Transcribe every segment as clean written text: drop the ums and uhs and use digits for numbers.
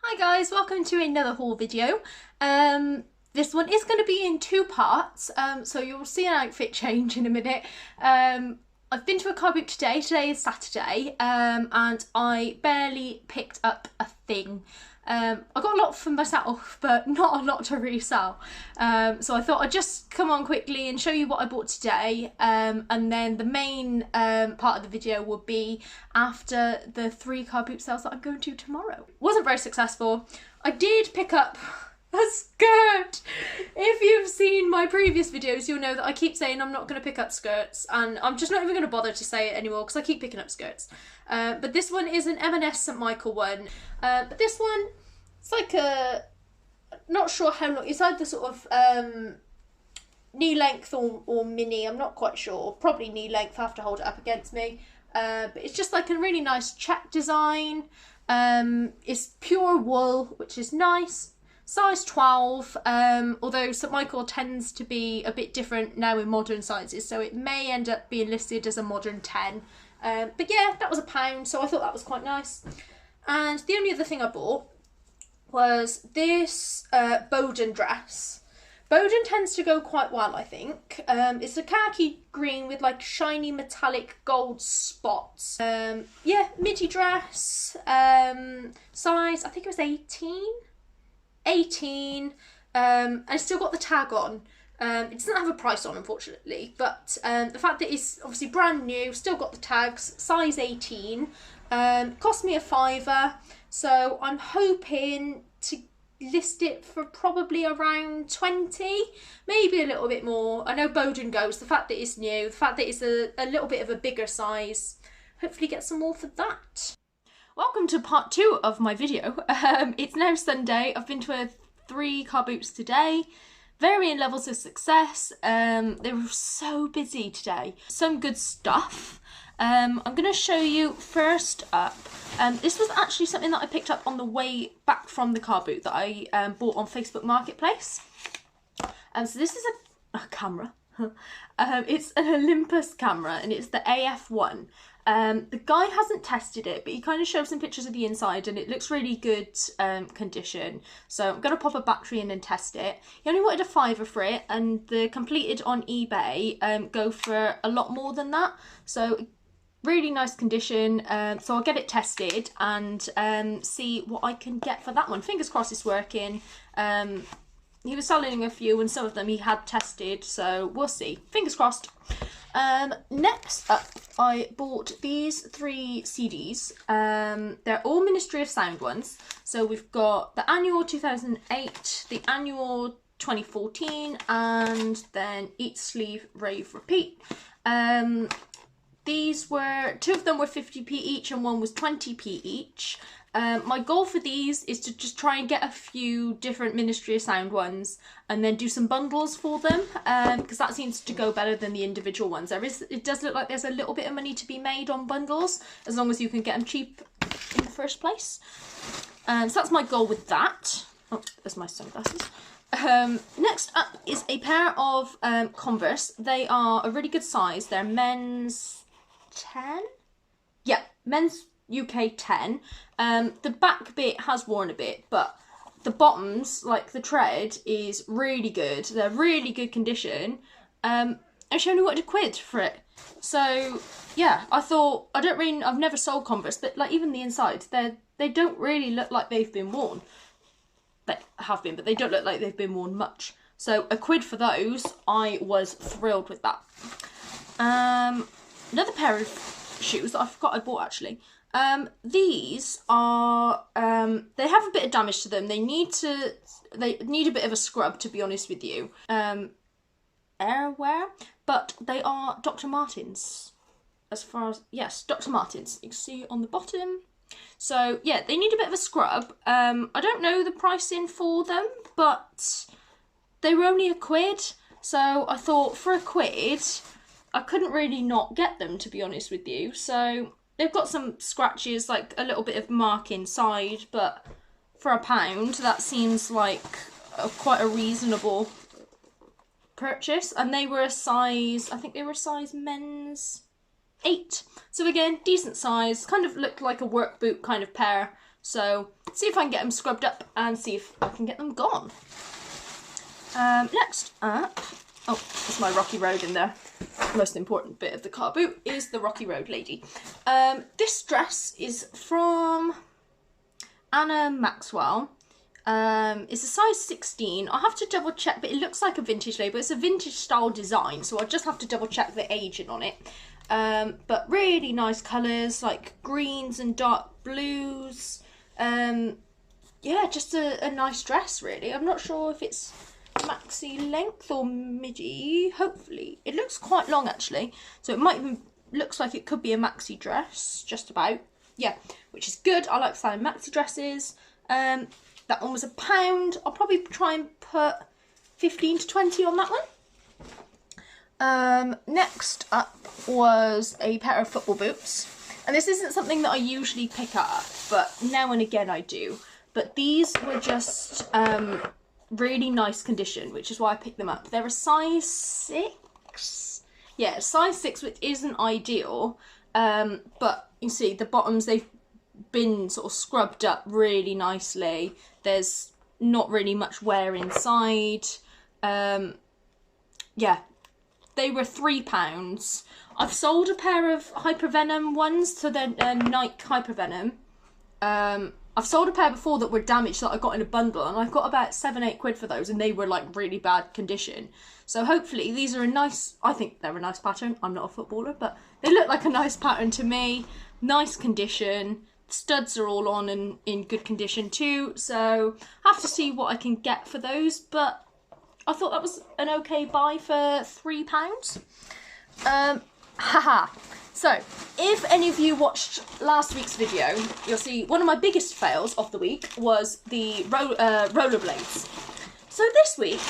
Hi guys, welcome to another haul video. This one is going to be in two parts, so you'll see an outfit change in a minute. I've been to a car boot today. Today is Saturday, and I barely picked up a thing. I got a lot for myself, but not a lot to resell. So I thought I'd just come on quickly and show you what I bought today. And then the main part of the video will be after the 3 car boot sales that I'm going to tomorrow. Wasn't very successful. I did pick up a skirt. If you've seen my previous videos, you'll know that I keep saying I'm not going to pick up skirts, and I'm just not even going to bother to say it anymore because I keep picking up skirts. But this one is an M&S St Michael one. But this one, it's like a, not sure how long, it's either sort of knee length or mini, I'm not quite sure. Probably knee length, I have to hold it up against me. But it's just like a really nice check design. It's pure wool, which is nice. Size 12, although St Michael tends to be a bit different now in modern sizes, so it may end up being listed as a modern 10. But yeah, that was £1, so I thought that was quite nice. And the only other thing I bought was this Bowden dress. Bowden tends to go quite well, I think. It's a khaki green with like shiny metallic gold spots. Yeah, midi dress, size, I think it was 18. And it's still got the tag on. It doesn't have a price on, unfortunately, but the fact that it's obviously brand new, still got the tags, size 18, cost me £5, so I'm hoping to list it for probably around 20, maybe a little bit more. I know Bowden goes, the fact that it's new, the fact that it's a little bit of a bigger size, hopefully get some more for that. Welcome to part 2 of my video. It's now Sunday. I've been to 3 car boots today. Varying levels of success. They were so busy today. Some good stuff. I'm going to show you first up. This was actually something that I picked up on the way back from the car boot that I bought on Facebook Marketplace. So this is a camera. It's an Olympus camera, and it's the AF1. The guy hasn't tested it, but he kind of showed some pictures of the inside and it looks really good condition. So I'm going to pop a battery in and test it. He only wanted £5 for it, and the completed on eBay go for a lot more than that. So really nice condition. So I'll get it tested and see what I can get for that one. Fingers crossed it's working. He was selling a few and some of them he had tested, so we'll see. Fingers crossed. Next up, I bought these 3 CDs. They're all Ministry of Sound ones. So we've got the annual 2008, the annual 2014, and then Eat, Sleeve, Rave, Repeat. These were, 2 of them were 50p each and 1 was 20p each. My goal for these is to just try and get a few different Ministry of Sound ones and then do some bundles for them, because that seems to go better than the individual ones. It does look like there's a little bit of money to be made on bundles, as long as you can get them cheap in the first place. So that's my goal with that. Oh, there's my sunglasses. Next up is a pair of Converse. They are a really good size. They're men's 10? Yeah, men's UK 10. The back bit has worn a bit, but the bottoms, like the tread, is really good. They're really good condition. And she only wanted £1 for it. So yeah, I thought, I've never sold Converse, but like even the inside, they don't really look like they've been worn. They have been, but they don't look like they've been worn much. So £1 for those, I was thrilled with that. Another pair of shoes that I forgot I bought actually. These are, they have a bit of damage to them. They need a bit of a scrub, to be honest with you. Airwear, but they are Dr. Martens. As far as, yes, Dr. Martens. You can see on the bottom. So yeah, they need a bit of a scrub. I don't know the pricing for them, but they were only £1. So I thought for £1, I couldn't really not get them, to be honest with you. So they've got some scratches, like a little bit of mark inside, but for £1, that seems like quite a reasonable purchase. And they were a size, I think they were a size men's 8. So again, decent size, kind of looked like a work boot kind of pair. So see if I can get them scrubbed up and see if I can get them gone. Next up, oh, it's my Rocky Road in there. The most important bit of the car boot is the Rocky Road lady. This dress is from Anna Maxwell. It's a size 16. I'll have to double check, but it looks like a vintage label. It's a vintage style design, so I'll just have to double check the aging on it. But really nice colours, like greens and dark blues. Yeah, just a nice dress, really. I'm not sure if it's maxi length or midi. Hopefully. It looks quite long, actually. So it might even looks like it could be a maxi dress, just about. Yeah, which is good. I like styling maxi dresses. That one was £1. I'll probably try and put 15 to 20 on that one. Next up was a pair of football boots. And this isn't something that I usually pick up, but now and again I do. But these were just really nice condition, which is why I picked them up. They're a size 6. Yeah, size 6, which isn't ideal. But you see the bottoms, they've been sort of scrubbed up really nicely. There's not really much wear inside. Yeah, they were £3. I've sold a pair of Hypervenom ones, so they're Nike Hypervenom. I've sold a pair before that were damaged that I got in a bundle, and I got about £7-8 for those, and they were like really bad condition. So hopefully these are a nice, I think they're a nice pattern. I'm not a footballer, but they look like a nice pattern to me. Nice condition. Studs are all on and in good condition too, so I have to see what I can get for those, but I thought that was an okay buy for £3. Haha. So, if any of you watched last week's video, you'll see one of my biggest fails of the week was the rollerblades. So this week,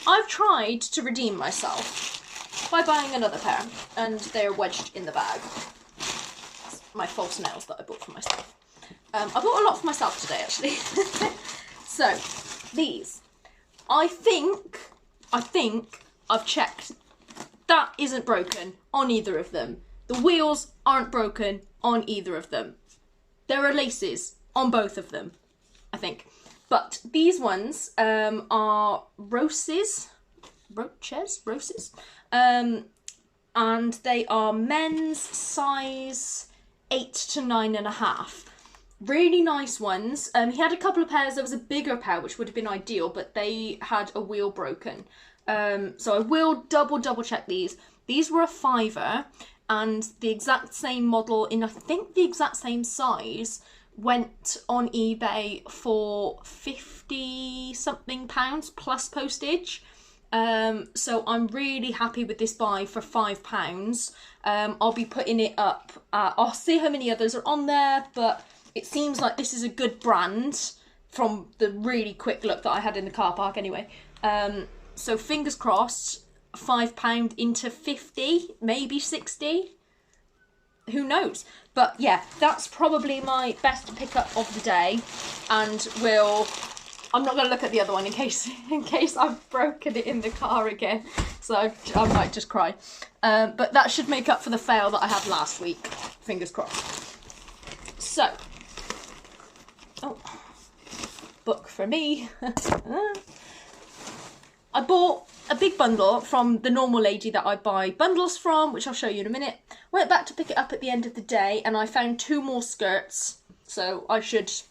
I've tried to redeem myself by buying another pair, and they're wedged in the bag. My false nails that I bought for myself. I bought a lot for myself today, actually. So, these. I think I've checked. That isn't broken on either of them. The wheels aren't broken on either of them. There are laces on both of them, I think. But these ones are roaches, and they are men's size 8 to 9.5. Really nice ones. He had a couple of pairs. There was a bigger pair, which would have been ideal, but they had a wheel broken. So I will double check these. These were a £5, and the exact same model in I think the exact same size went on eBay for £50 something plus postage. So I'm really happy with this buy for £5. I'll be putting it up. I'll see how many others are on there, but it seems like this is a good brand from the really quick look that I had in the car park anyway. So fingers crossed, £5 into 50, maybe 60. Who knows? But yeah, that's probably my best pickup of the day, and I'm not going to look at the other one in case I've broken it in the car again, so I might just cry. But that should make up for the fail that I had last week. Fingers crossed. So, book for me. I bought a big bundle from the normal lady that I buy bundles from, which I'll show you in a minute. Went back to pick it up at the end of the day, and I found 2 more skirts, so I should just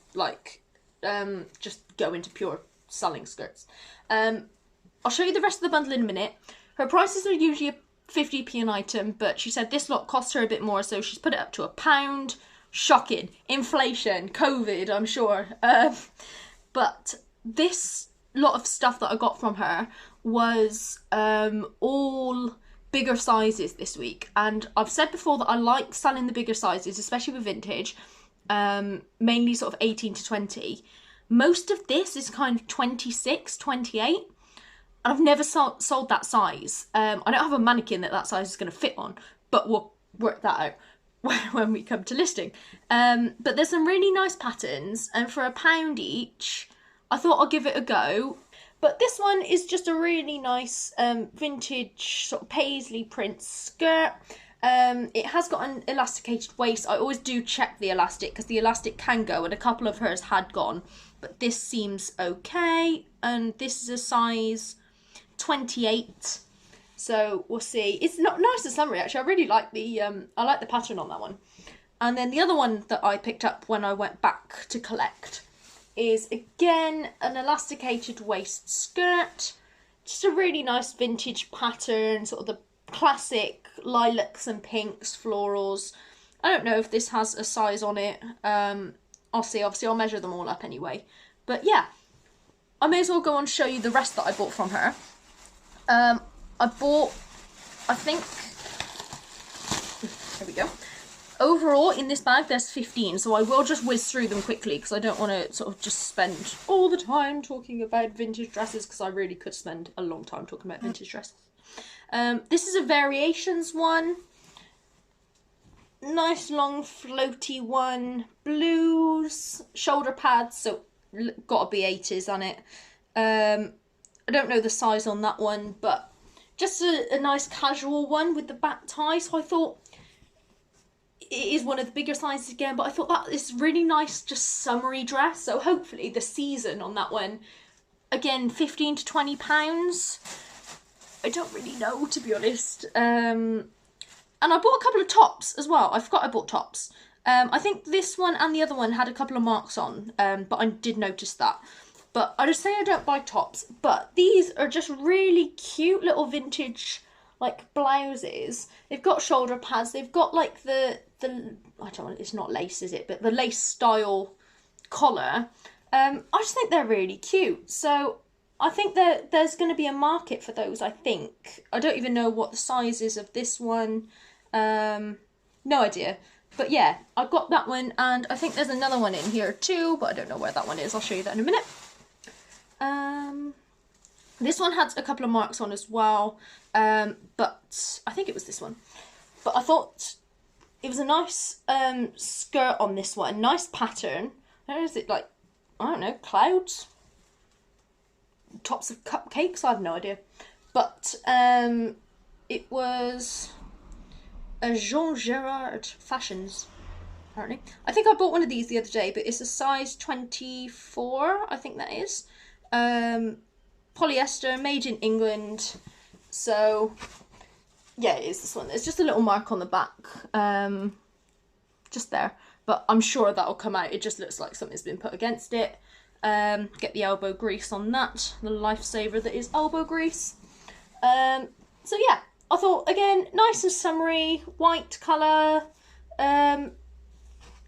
go into pure selling skirts. I'll show you the rest of the bundle in a minute. Her prices are usually 50p an item, but she said this lot cost her a bit more, so she's put it up to £1. Shocking. Inflation, COVID, I'm sure. But this lot of stuff that I got from her was all bigger sizes this week, and I've said before that I like selling the bigger sizes, especially with vintage, mainly sort of 18 to 20. Most of this is kind of 26, 28. I've never sold that size. I don't have a mannequin that size is going to fit on, but we'll work that out when we come to listing. But there's some really nice patterns, and for £1 each, I thought I'll give it a go. But this one is just a really nice vintage sort of paisley print skirt. It has got an elasticated waist. I always do check the elastic because the elastic can go, and a couple of hers had gone, but this seems okay. And this is a size 28, so we'll see. It's not nice and summery actually. I really like the I like the pattern on that one. And then the other one that I picked up when I went back to collect is again an elasticated waist skirt. Just a really nice vintage pattern, sort of the classic lilacs and pinks, florals. I don't know if this has a size on it. I'll see. Obviously, I'll measure them all up anyway. But yeah, I may as well go on and show you the rest that I bought from her. I bought, I think, here we go. Overall, in this bag, there's 15, so I will just whiz through them quickly because I don't want to sort of just spend all the time talking about vintage dresses, because I really could spend a long time talking about vintage dresses. This is a variations one. Nice long floaty one. Blues, shoulder pads, so gotta be 80s on it. I don't know the size on that one, but just a nice casual one with the back tie, so I thought it is one of the bigger sizes again, but I thought that is really nice, just summery dress. So hopefully the season on that one, again, 15 to 20 pounds. I don't really know, to be honest. And I bought a couple of tops as well. I forgot I bought tops. I think this one and the other one had a couple of marks on, but I did notice that. But I just say I don't buy tops, but these are just really cute little vintage like blouses. They've got shoulder pads, they've got like the I don't know, it's not lace, is it? But the lace style collar. I just think they're really cute. So I think there's going to be a market for those, I think. I don't even know what the size is of this one. No idea. But yeah, I got that one, and I think there's another one in here too, but I don't know where that one is. I'll show you that in a minute. This one had a couple of marks on as well, but I think it was this one. But I thought it was a nice skirt on this one, nice pattern. Is it like, I don't know, clouds? Tops of cupcakes? I have no idea. But it was a Jean Gerard Fashions, apparently. I think I bought one of these the other day, but it's a size 24, I think that is. Polyester, made in England. So yeah, it is this one. There's just a little mark on the back, just there, but I'm sure that'll come out. It just looks like something's been put against it. Get the elbow grease on that, the lifesaver that is elbow grease. So yeah, I thought again, nice and summery, white colour.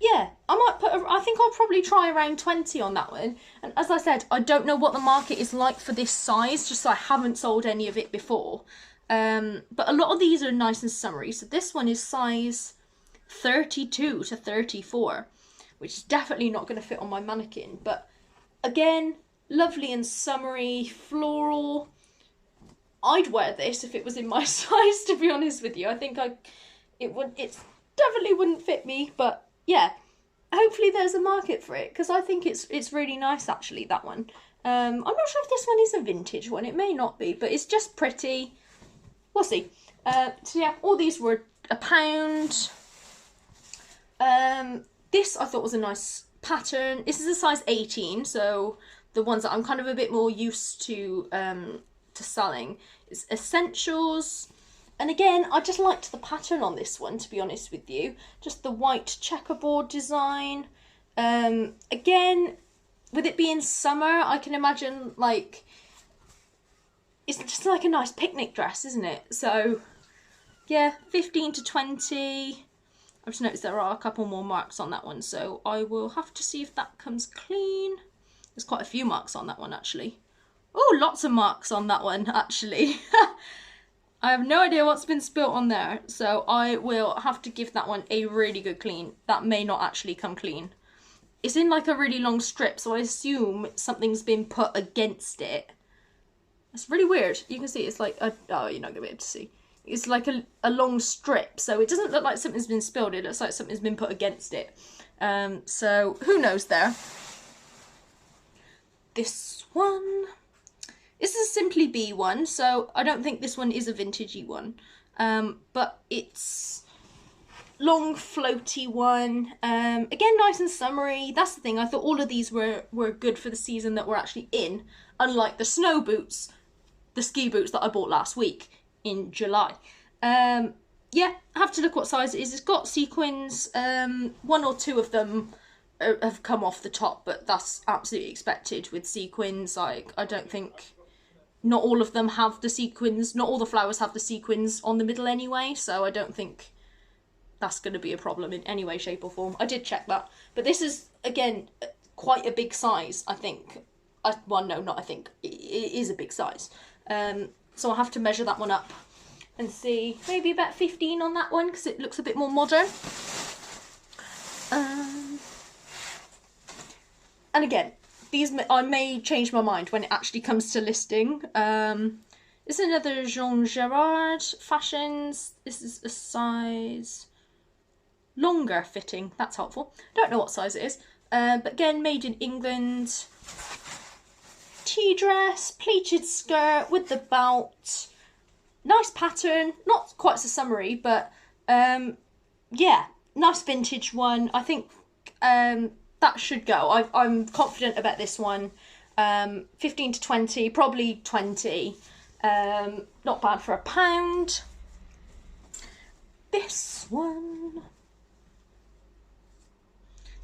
Yeah, I think I'll probably try around 20 on that one. And as I said, I don't know what the market is like for this size, just so I haven't sold any of it before. But a lot of these are nice and summery. So this one is size 32 to 34, which is definitely not going to fit on my mannequin. But again, lovely and summery, floral. I'd wear this if it was in my size, to be honest with you. I think it definitely wouldn't fit me, but yeah, hopefully there's a market for it, because I think it's really nice actually, that one. I'm not sure if this one is a vintage one, it may not be, but it's just pretty. We'll see. So yeah, all these were £1. This I thought was a nice pattern. This is a size 18, so the ones that I'm kind of a bit more used to selling. It's Essentials. And again, I just liked the pattern on this one, to be honest with you. Just the white checkerboard design. Again, with it being summer, I can imagine, like, it's just like a nice picnic dress, isn't it? So, yeah, 15 to 20. I've just noticed there are a couple more marks on that one, so I will have to see if that comes clean. There's quite a few marks on that one, actually. Oh, lots of marks on that one, actually. I have no idea what's been spilt on there, so I will have to give that one a really good clean. That may not actually come clean. It's in like a really long strip, so I assume something's been put against it. It's really weird. You can see it's like oh, you're not going to be able to see. It's like a long strip, so it doesn't look like something's been spilled. It looks like something's been put against it. So who knows there. This one. This is a Simply Be one, so I don't think this one is a vintagey one. But it's long floaty one. Again, nice and summery. That's the thing. I thought all of these were good for the season that we're actually in, unlike the snow boots, the ski boots that I bought last week in July. Yeah, I have to look what size it is. It's got sequins. One or two of them have come off the top, but that's absolutely expected with sequins. Like, I don't think, not all of them have the sequins, not all the flowers have the sequins on the middle anyway, so I don't think that's going to be a problem in any way, shape or form. I did check that. But this is, again, quite a big size, I think. Well, no, not I think. It is a big size. So I'll have to measure that one up and see. Maybe about 15 on that one, because it looks a bit more modern. And again, these I may change my mind when it actually comes to listing. This is another Jean Gerard Fashions. This is a size longer fitting. That's helpful. Don't know what size it is. But again, made in England. Tea dress, pleated skirt with the belt. Nice pattern. Not quite so summery, but yeah, nice vintage one. I think that should go. I'm confident about this one. 15 to 20, probably 20. Not bad for £1. This one.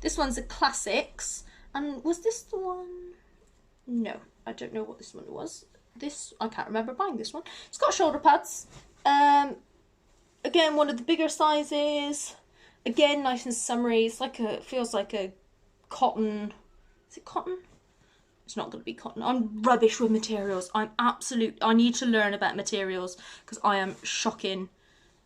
This one's a classics. And was this the one? No, I don't know what this one was. This, I can't remember buying this one. It's got shoulder pads. Again, one of the bigger sizes. Again, nice and summery. It's like a, it feels like a cotton. Is it cotton? It's not going to be cotton. I'm rubbish with materials. I need to learn about materials because I am shocking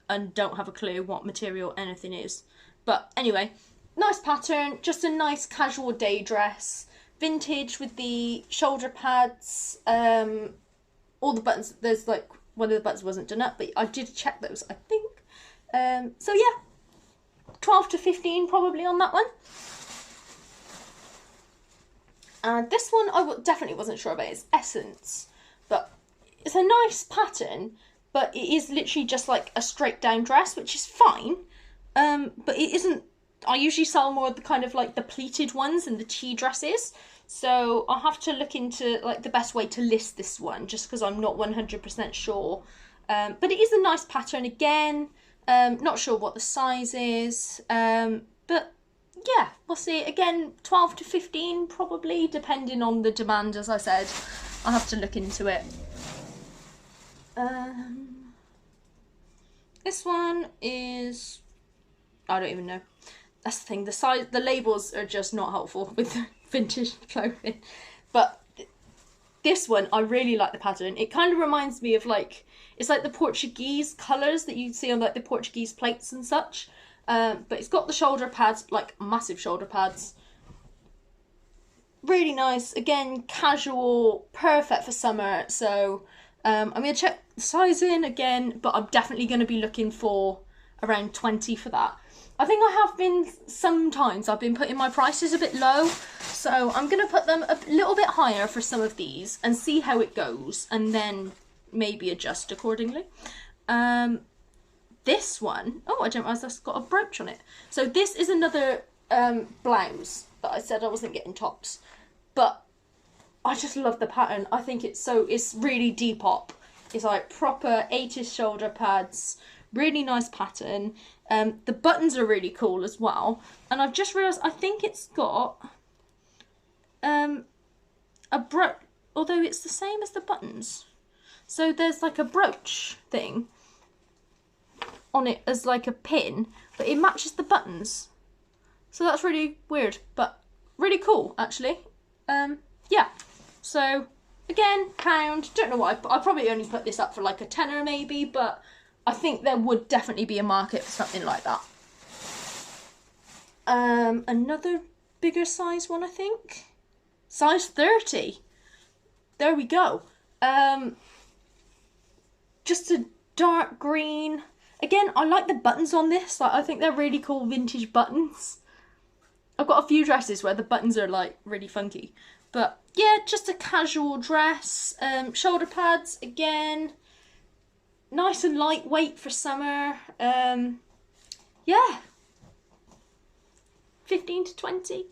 and don't have a clue what material anything is. But anyway, nice pattern. Just a nice casual day dress. Vintage with the shoulder pads. All the buttons. There's like one of the buttons wasn't done up, but I did check those, I think. So yeah, 12 to 15 probably on that one. And this one I definitely wasn't sure about. It's Essence, but it's a nice pattern, but it is literally just like a straight down dress, which is fine. But it isn't. I usually sell more of the kind of like the pleated ones and the tea dresses. So I'll have to look into like the best way to list this one, just because I'm not 100% sure. But it is a nice pattern again. Not sure what the size is. But yeah, we'll see. Again, 12 to 15 probably, depending on the demand, as I said. I'll have to look into it. This one is, I don't even know. That's the thing, the size, the labels are just not helpful with vintage clothing. But this one, I really like the pattern. It kind of reminds me of like, it's like the Portuguese colours that you see on like the Portuguese plates and such. But it's got the shoulder pads, like massive shoulder pads. Really nice. Again, casual, perfect for summer. So I'm going to check the sizing again, but I'm definitely going to be looking for around 20 for that. I think I have been, sometimes I've been putting my prices a bit low, so I'm going to put them a little bit higher for some of these and see how it goes, and then maybe adjust accordingly. This one, oh, I didn't realise that's got a brooch on it. So this is another blouse that I said I wasn't getting tops, but I just love the pattern. I think it's really Depop. It's like proper 80s shoulder pads, really nice pattern. The buttons are really cool as well. And I've just realised, I think it's got a brooch, although it's the same as the buttons. So there's like a brooch thing on it as like a pin, but it matches the buttons. So that's really weird, but really cool actually. Yeah, so again, £1. Don't know what I probably only put this up for like a tenner maybe, but I think there would definitely be a market for something like that. Another bigger size one, I think. Size 30. There we go. Just a dark green. Again, I like the buttons on this. Like, I think they're really cool vintage buttons. I've got a few dresses where the buttons are like really funky. But yeah, just a casual dress. Shoulder pads again. Nice and lightweight for summer. yeah, 15 to 20.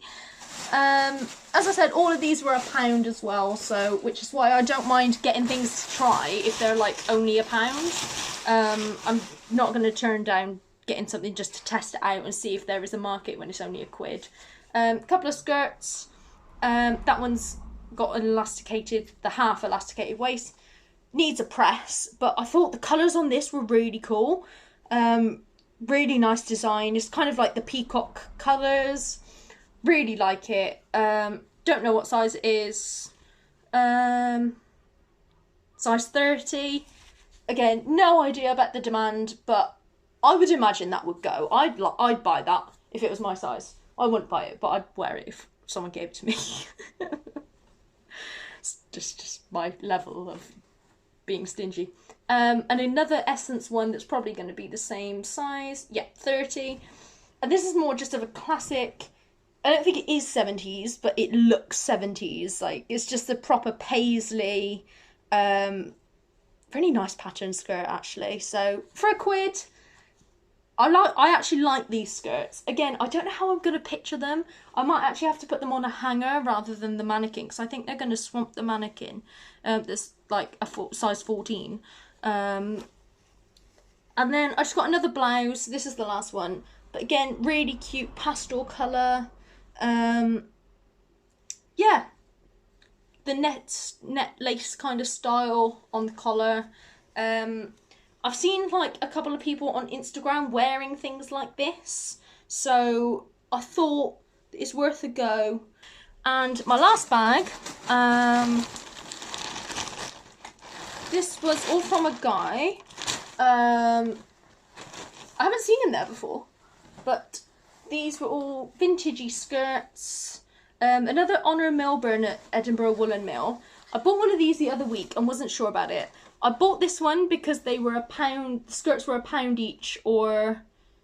As I said, all of these were £1 as well, so which is why I don't mind getting things to try if they're like only £1. I'm not going to turn down getting something just to test it out and see if there is a market when it's only £1. Couple of skirts. That one's got an elasticated, the half elasticated waist. Needs a press, but I thought the colours on this were really cool. Really nice design. It's kind of like the peacock colours. Really like it. Don't know what size it is. Size 30. Again, no idea about the demand, but I would imagine that would go. I'd buy that if it was my size. I wouldn't buy it, but I'd wear it if someone gave it to me. It's just my level of being stingy. And another Essence one that's probably going to be the same size. Yeah, 30. And this is more just of a classic. I don't think it is 70s, but it looks 70s. Like, it's just a proper paisley, really nice pattern skirt, actually. So, for £1, I actually like these skirts. Again, I don't know how I'm going to picture them. I might actually have to put them on a hanger rather than the mannequin, because I think they're going to swamp the mannequin. That's like a size 14. And then I just got another blouse. This is the last one. But again, really cute pastel colour. Yeah. The net lace kind of style on the collar. I've seen like a couple of people on Instagram wearing things like this. So I thought it's worth a go. And my last bag, this was all from a guy. I haven't seen him there before, but these were all vintagey skirts. Another Honour Milburn at Edinburgh Woolen Mill. I bought one of these the other week and wasn't sure about it. I bought this one because they were £1. The skirts were £1 each, or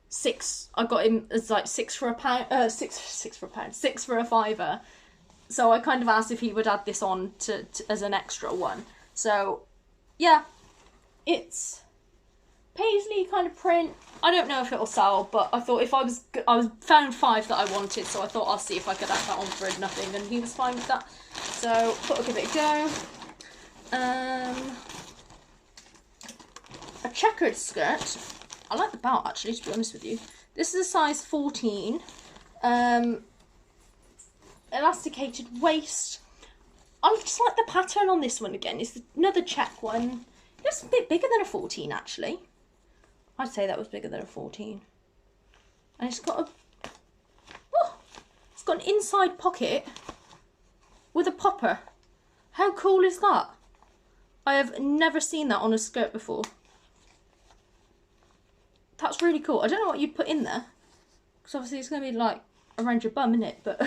6. I got him as like 6 for £1. 6 for a £5. So I kind of asked if he would add this on to as an extra one. So yeah, it's paisley kind of print. I don't know if it'll sell, but I thought if I found 5 that I wanted, so I thought I'll see if I could add that on for nothing, and he was fine with that. So thought I'd give it a go. A checkered skirt. I like the belt, actually, to be honest with you. This is a size 14. Elasticated waist. I just like the pattern on this one again. It's another check one. It's a bit bigger than a 14, actually. I'd say that was bigger than a 14. And it's got it's got an inside pocket with a popper. How cool is that? I have never seen that on a skirt before. That's really cool. I don't know what you'd put in there, because obviously it's going to be like around your bum, innit? But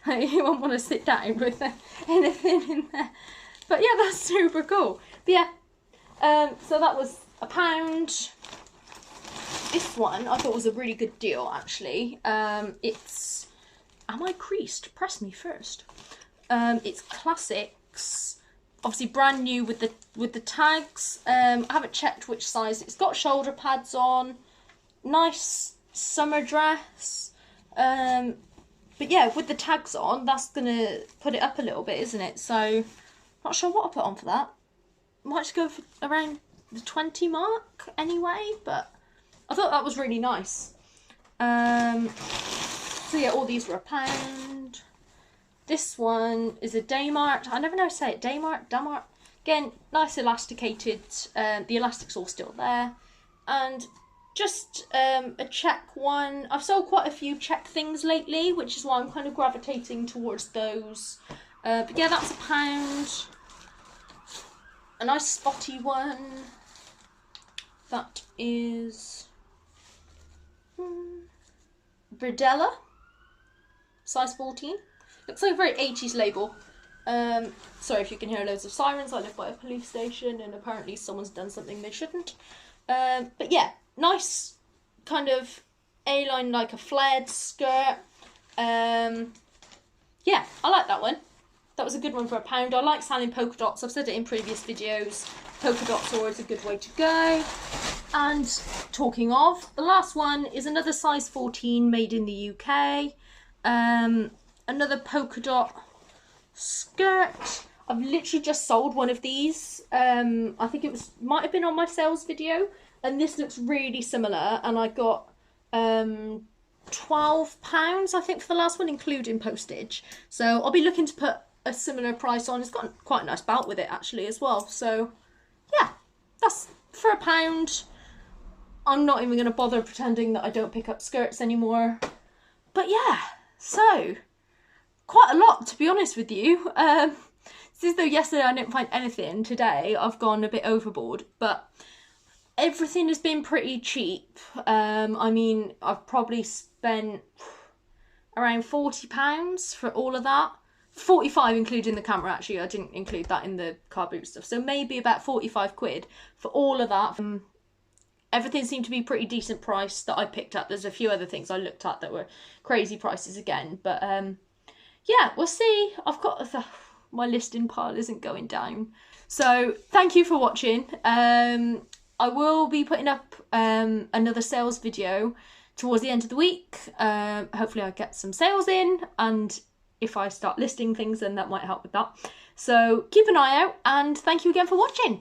you won't want to sit down with anything in there. But yeah, that's super cool. But yeah, so that was £1. This one I thought was a really good deal, actually. It's, am I creased? Press me first. It's classics. Obviously brand new with the tags. I haven't checked which size. It's got shoulder pads on. Nice summer dress. But yeah, with the tags on, that's gonna put it up a little bit, isn't it? So not sure what I'll put on for that. Might just go for around the 20 mark anyway, but I thought that was really nice. So yeah, all these were £1. This one is a Daymart. I never know how to say it. Daymart. Again, nice elasticated. The elastic's all still there. And just a check one. I've sold quite a few check things lately, which is why I'm kind of gravitating towards those. But yeah, that's £1. A nice spotty one. That is Bridella, size 14. Looks like a very 80s label. Sorry if you can hear loads of sirens. I live by a police station and apparently someone's done something they shouldn't. But yeah, nice kind of A-line, like a flared skirt. Yeah, I like that one. That was a good one for £1. I like selling polka dots. I've said it in previous videos. Polka dots are always a good way to go. And talking of, the last one is another size 14 made in the UK. Another polka dot skirt. I've literally just sold one of these. I think might have been on my sales video, and this looks really similar, and I got £12 I think for the last one, including postage. So I'll be looking to put a similar price on. It's got quite a nice belt with it actually as well. So yeah, that's for £1. I'm not even going to bother pretending that I don't pick up skirts anymore. But yeah, so quite a lot, to be honest with you. Since though yesterday I didn't find anything, today I've gone a bit overboard, but everything has been pretty cheap. I mean, I've probably spent around £40 for all of that. 45 including the camera, actually. I didn't include that in the car boot stuff. So maybe about 45 quid for all of that. Everything seemed to be pretty decent price that I picked up. There's a few other things I looked at that were crazy prices again. But yeah, we'll see. I've got my listing pile isn't going down. So thank you for watching. I will be putting up another sales video towards the end of the week. Hopefully I'll get some sales in, and if I start listing things, then that might help with that. So keep an eye out, and thank you again for watching.